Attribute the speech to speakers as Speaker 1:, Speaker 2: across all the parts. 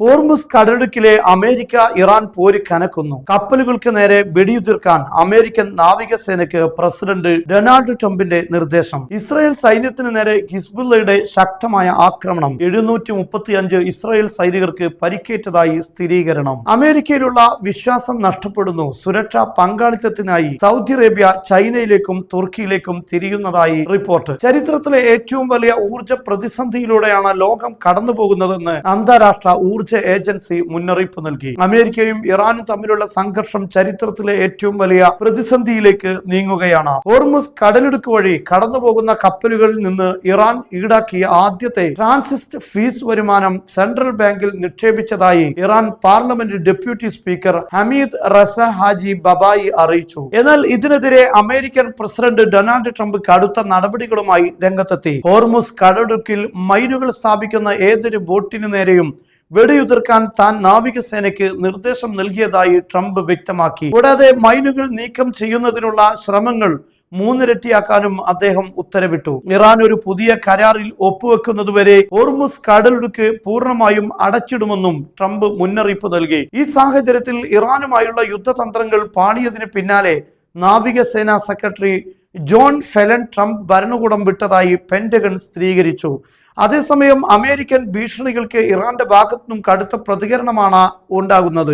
Speaker 1: Hormuz കടലിടുക്കിലെ America Iran പോര് കനക്കുന്നു. കപ്പലുകൾക്ക് നേരെ വെടിയുതിർക്കാൻ അമേരിക്കൻ നാവികസേനയ്ക്ക് പ്രസിഡന്റ് ഡൊണാൾഡ് ട്രംപിന്റെ നിർദ്ദേശം. ഇസ്രായേൽ സൈന്യത്തിന് നേരെ ഹിസ്ബുള്ളയുടെ ശക്തമായ ആക്രമണം. 735 ഇസ്രായേൽ സൈനികർക്ക് പരിക്കേറ്റതായി സ്ഥിരീകരണം. അമേരിക്കയിലുള്ള വിശ്വാസം നഷ്ടപ്പെടുന്നു. സുരക്ഷാ പങ്കാളിത്തത്തിനായി സൗദി അറേബ്യ ചൈനയിലേക്കും തുർക്കിയിലേക്കും തിരിയുന്നതായി റിപ്പോർട്ട്. ചരിത്രത്തിലെ ഏറ്റവും വലിയ ഊർജ പ്രതിസന്ധിയിലൂടെയാണ് ലോകം കടന്നുപോകുന്നതെന്ന് അന്താരാഷ്ട്ര ഊർജ ഏജൻസി മുന്നറിയിപ്പ് നൽകി. അമേരിക്കയും ഇറാനും തമ്മിലുള്ള സംഘർഷം ചരിത്രത്തിലെ ഏറ്റവും വലിയ പ്രതിസന്ധിയിലേക്ക് നീങ്ങുകയാണ്. ഹോർമുസ് കടലിടുക്ക് വഴി കടന്നുപോകുന്ന കപ്പലുകളിൽ നിന്ന് ഇറാൻ ഈടാക്കിയ ആദ്യത്തെ ട്രാൻസിറ്റ് ഫീസ് വരുമാനം സെൻട്രൽ ബാങ്കിൽ നിക്ഷേപിച്ചതായി Iran parliament deputy speaker Hamid Reza Haji Babaei അറിയിച്ചു. എന്നാൽ ഇതിനെതിരെ അമേരിക്കൻ പ്രസിഡന്റ് ഡൊണാൾഡ് ട്രംപ് കടുത്ത നടപടികളുമായി രംഗത്തെത്തി. ഹോർമുസ് കടലിടുക്കിൽ മൈനുകൾ സ്ഥാപിക്കുന്ന ഏതൊരു ബോട്ടിനു നേരെയും വെടിയുതിർക്കാൻ താൻ നാവികസേനയ്ക്ക് നിർദ്ദേശം നൽകിയതായി ട്രംപ് വ്യക്തമാക്കി. കൂടാതെ മൈനുകൾ നീക്കം ചെയ്യുന്നതിനുള്ള ശ്രമങ്ങൾ 3 ഇരട്ടിയാക്കാനും അദ്ദേഹം ഉത്തരവിട്ടു. ഇറാൻ ഒരു പുതിയ കരാറിൽ ഒപ്പുവെക്കുന്നതുവരെ ഹോർമുസ് കടലിടുക്ക് പൂർണ്ണമായും അടച്ചിടുമെന്നും ട്രംപ് മുന്നറിയിപ്പ് നൽകി. ഈ സാഹചര്യത്തിൽ ഇറാനുമായുള്ള യുദ്ധതന്ത്രങ്ങൾ പാളിയതിന് പിന്നാലെ നാവികസേനാ സെക്രട്ടറി ജോൺ ഫെലൻ ട്രംപ് ഭരണകൂടം വിട്ടതായി പെന്റഗൺ സ്ഥിരീകരിച്ചു. അതേസമയം അമേരിക്കൻ ഭീഷണികൾക്ക് ഇറാന്റെ ഭാഗത്തുനിന്നും കടുത്ത പ്രതികരണമാണ് ഉണ്ടാകുന്നത്.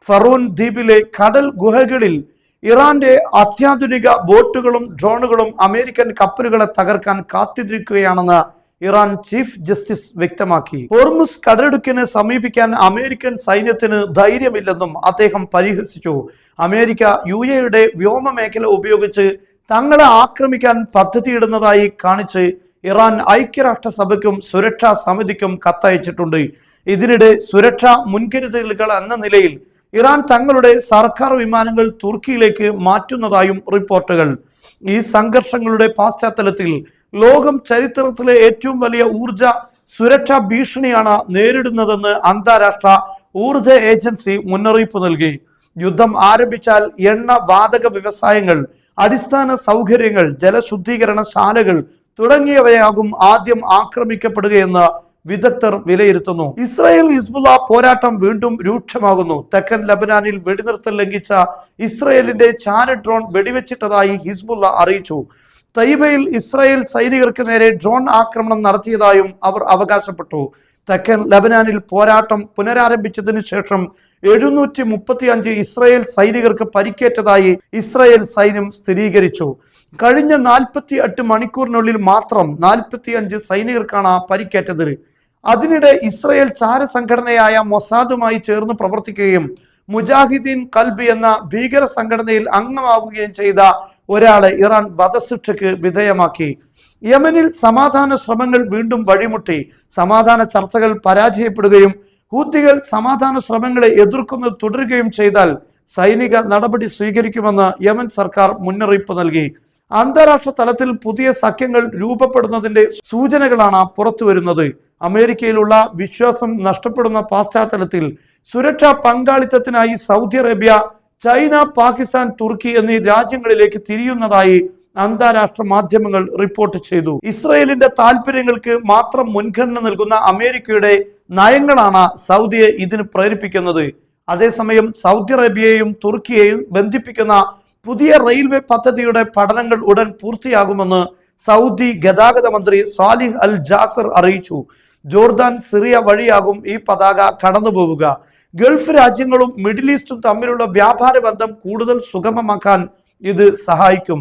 Speaker 1: ഫറൂൻ ദ്വീപിലെ കടൽ ഗുഹകളിൽ ഇറാന്റെ അത്യാധുനിക ബോട്ടുകളും ഡ്രോണുകളും അമേരിക്കൻ കപ്പലുകളെ തകർക്കാൻ കാത്തിരിക്കുകയാണെന്ന് ഇറാൻ ചീഫ് ജസ്റ്റിസ് വ്യക്തമാക്കി. ഹോർമുസ് കടലിടുക്കിന് സമീപിക്കാൻ അമേരിക്കൻ സൈന്യത്തിന് ധൈര്യമില്ലെന്നും അദ്ദേഹം പരിഹസിച്ചു. അമേരിക്ക യുഎഇയുടെ വ്യോമമേഖല ഉപയോഗിച്ച് തങ്ങളെ ആക്രമിക്കാൻ പദ്ധതിയിടുന്നതായി കാണിച്ച് ഇറാൻ ഐക്യരാഷ്ട്രസഭയ്ക്കും സുരക്ഷാ സമിതിക്കും കത്തയച്ചിട്ടുണ്ട്. ഇതിനിടെ സുരക്ഷാ മുൻകരുതലുകൾ എന്ന നിലയിൽ ഇറാൻ തങ്ങളുടെ സർക്കാർ വിമാനങ്ങൾ തുർക്കിയിലേക്ക് മാറ്റുന്നതായും റിപ്പോർട്ടുകൾ. ഈ സംഘർഷങ്ങളുടെ പശ്ചാത്തലത്തിൽ ലോകം ചരിത്രത്തിലെ ഏറ്റവും വലിയ ഊർജ സുരക്ഷാ ഭീഷണിയാണ് നേരിടുന്നതെന്ന് അന്താരാഷ്ട്ര ഊർജ ഏജൻസി മുന്നറിയിപ്പ് നൽകി. യുദ്ധം ആരംഭിച്ചാൽ എണ്ണ വാതക വ്യവസായങ്ങൾ, അടിസ്ഥാന സൗകര്യങ്ങൾ, ജലശുദ്ധീകരണശാലകൾ തുടങ്ങിയവയാകും ആദ്യം ആക്രമിക്കപ്പെടുകയെന്ന് വിദഗ്ധർ വിലയിരുത്തുന്നു. ഇസ്രായേൽ ഹിസ്ബുള്ള പോരാട്ടം വീണ്ടും രൂക്ഷമാകുന്നു. തെക്കൻ ലബനാനിൽ വെടിനിർത്തൽ ലംഘിച്ച ഇസ്രായേലിന്റെ ചാര ഡ്രോൺ വെടിവെച്ചിട്ടതായി ഹിസ്ബുള്ള അറിയിച്ചു. തൈബയിൽ ഇസ്രായേൽ സൈനികർക്ക് നേരെ ഡ്രോൺ ആക്രമണം നടത്തിയതായും അവർ അവകാശപ്പെട്ടു. തെക്കൻ ലബനാനിൽ പോരാട്ടം പുനരാരംഭിച്ചതിനു ശേഷം 735 ഇസ്രായേൽ സൈനികർക്ക് പരിക്കേറ്റതായി ഇസ്രായേൽ സൈന്യം സ്ഥിരീകരിച്ചു. കഴിഞ്ഞ 48 മണിക്കൂറിനുള്ളിൽ മാത്രം 45 സൈനികർക്കാണ് പരിക്കേറ്റത്. അതിനിടെ ഇസ്രായേൽ ചാര സംഘടനയായ മൊസാദുമായി ചേർന്ന് പ്രവർത്തിക്കുകയും മുജാഹിദീൻ കൽബ് എന്ന ഭീകര സംഘടനയിൽ അംഗമാവുകയും ചെയ്ത ഒരാളെ ഇറാൻ വധശിക്ഷയ്ക്ക് വിധേയമാക്കി. യമനിൽ സമാധാന ശ്രമങ്ങൾ വീണ്ടും വഴിമുട്ടി. സമാധാന ചർച്ചകൾ പരാജയപ്പെടുകയും ഹൂത്തികൾ സമാധാന ശ്രമങ്ങളെ എതിർക്കുന്നത് തുടരുകയും ചെയ്താൽ സൈനിക നടപടി സ്വീകരിക്കുമെന്ന് യമൻ സർക്കാർ മുന്നറിയിപ്പ് നൽകി. അന്താരാഷ്ട്ര തലത്തിൽ പുതിയ സഖ്യങ്ങൾ രൂപപ്പെടുന്നതിന്റെ സൂചനകളാണ് പുറത്തുവരുന്നത്. അമേരിക്കയിലുള്ള വിശ്വാസം നഷ്ടപ്പെടുന്ന പശ്ചാത്തലത്തിൽ സുരക്ഷാ പങ്കാളിത്തത്തിനായി സൗദി അറേബ്യ, ചൈന, പാകിസ്ഥാൻ, തുർക്കി എന്നീ രാജ്യങ്ങളിലേക്ക് തിരിയുന്നതായി അന്താരാഷ്ട്ര മാധ്യമങ്ങൾ റിപ്പോർട്ട് ചെയ്തു. ഇസ്രായേലിന്റെ താല്പര്യങ്ങൾക്ക് മാത്രം മുൻഗണന നൽകുന്ന അമേരിക്കയുടെ നയങ്ങളാണ് സൗദിയെ ഇതിന് പ്രേരിപ്പിക്കുന്നത്. അതേസമയം സൗദി അറേബ്യയെയും തുർക്കിയെയും ബന്ധിപ്പിക്കുന്ന പുതിയ റെയിൽവേ പദ്ധതിയുടെ പഠനങ്ങൾ ഉടൻ പൂർത്തിയാകുമെന്ന് സൗദി ഗതാഗത മന്ത്രി സാലിഹ് അൽ ജാസർ അറിയിച്ചു. ജോർദാൻ, സിറിയ വഴിയാകും ഈ പതാക കടന്നുപോവുക. ഗൾഫ് രാജ്യങ്ങളും മിഡിൽ ഈസ്റ്റും തമ്മിലുള്ള വ്യാപാര ബന്ധം കൂടുതൽ സുഗമമാക്കാൻ ഇത് സഹായിക്കും.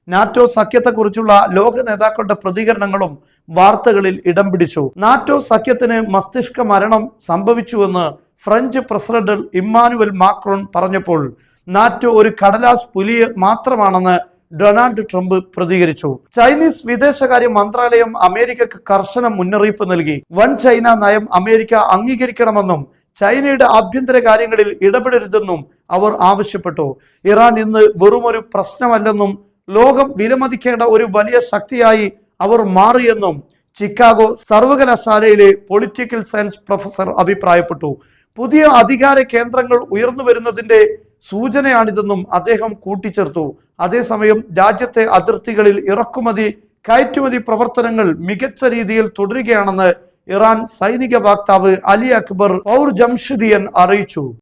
Speaker 1: നാറ്റോ സഖ്യത്തെക്കുറിച്ചുള്ള ലോക നേതാക്കളുടെ പ്രതികരണങ്ങളും വാർത്തകളിൽ ഇടം പിടിച്ചു. നാറ്റോ സഖ്യത്തിന് മസ്തിഷ്ക മരണം സംഭവിച്ചുവെന്ന് ഫ്രഞ്ച് പ്രസിഡന്റ് ഇമ്മാനുവൽ മാക്രോൺ പറഞ്ഞപ്പോൾ നാറ്റോ ഒരു കടലാസ് പുലി മാത്രമാണെന്ന് ഡൊണാൾഡ് ട്രംപ് പ്രതികരിച്ചു. ചൈനീസ് വിദേശകാര്യ മന്ത്രാലയം അമേരിക്കക്ക് കർശന മുന്നറിയിപ്പ് നൽകി. വൺ ചൈന നയം അമേരിക്ക അംഗീകരിക്കണമെന്നും ചൈനയുടെ ആഭ്യന്തര കാര്യങ്ങളിൽ ഇടപെടരുതെന്നും അവർ ആവശ്യപ്പെട്ടു. ഇറാൻ ഇന്ന് വെറുമൊരു പ്രശ്നമല്ലെന്നും ലോകം വിലമതിക്കേണ്ട ഒരു വലിയ ശക്തിയായി അവർ മാറിയെന്നും ചിക്കാഗോ സർവകലാശാലയിലെ പൊളിറ്റിക്കൽ സയൻസ് പ്രൊഫസർ അഭിപ്രായപ്പെട്ടു. പുതിയ അധികാര കേന്ദ്രങ്ങൾ ഉയർന്നു വരുന്നതിന്റെ സൂചനയാണിതെന്നും അദ്ദേഹം കൂട്ടിച്ചേർത്തു. അതേസമയം രാജ്യത്തെ അതിർത്തികളിൽ ഇറക്കുമതി കയറ്റുമതി പ്രവർത്തനങ്ങൾ മികച്ച രീതിയിൽ തുടരുകയാണെന്ന് ഇറാൻ സൈനിക വക്താവ് അലി അക്ബർ പൗർ ജംഷിദിയൻ അറിയിച്ചു.